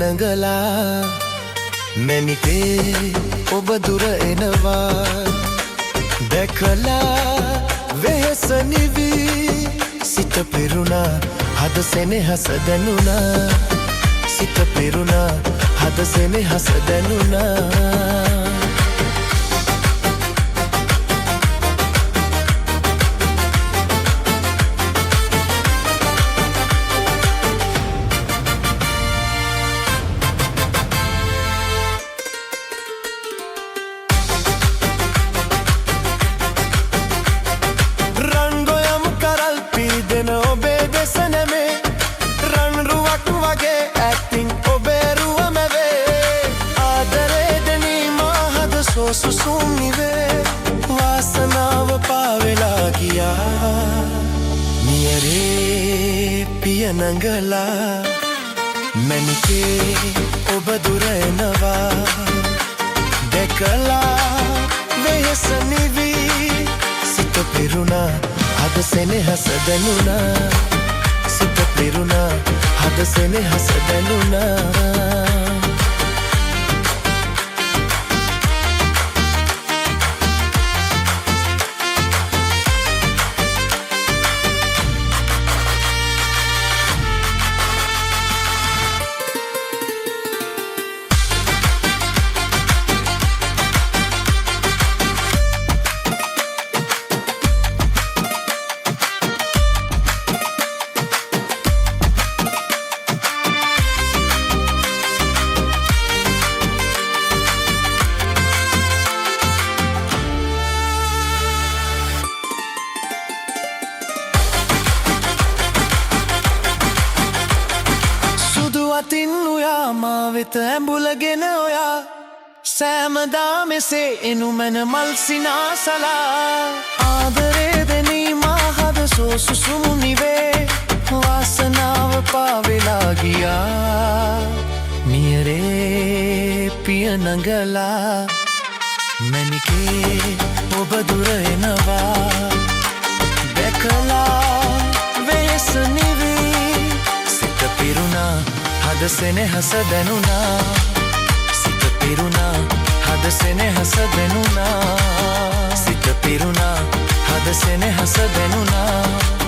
නඟලා මැනිකේ ඔබ දුර එනවා දැකලා වෙහෙස නිවි සිත පිරුණා හද සෙනෙහස දැනුණා සිත පිරුණා හද සෙනෙහස දැනුණා සුසුම් නිවේ වාසනාව පාවෙලා ගියා නියරේ පිය නඟලා මැනිකේ ඔබ දුර එනවා දැකලා වෙහෙස නිවි සිත පිරුණා හද සෙනෙහස දැනුණා සිත පිරුණා හද සෙනෙහස දැනුණා අතින් උයා මා වෙත ඇඹුලගෙන ඔයා සෑමදා මෙසේ එනුමැන මල් සිනාසලා ආදරේ දෙනීම හද සුසුම් නිවේ වාසනාව පාවෙලා ගියා නියරේ පිය නඟලා මැනිකේ ඔබ දුර එනවා දැකලා වෙහෙස නිවි සිත පිරුණා හද සෙනෙහස දැනුණා සිත පිරුණා හද සෙනෙහස දැනුණා සිත පිරුණා හද සෙනෙහස දැනුණා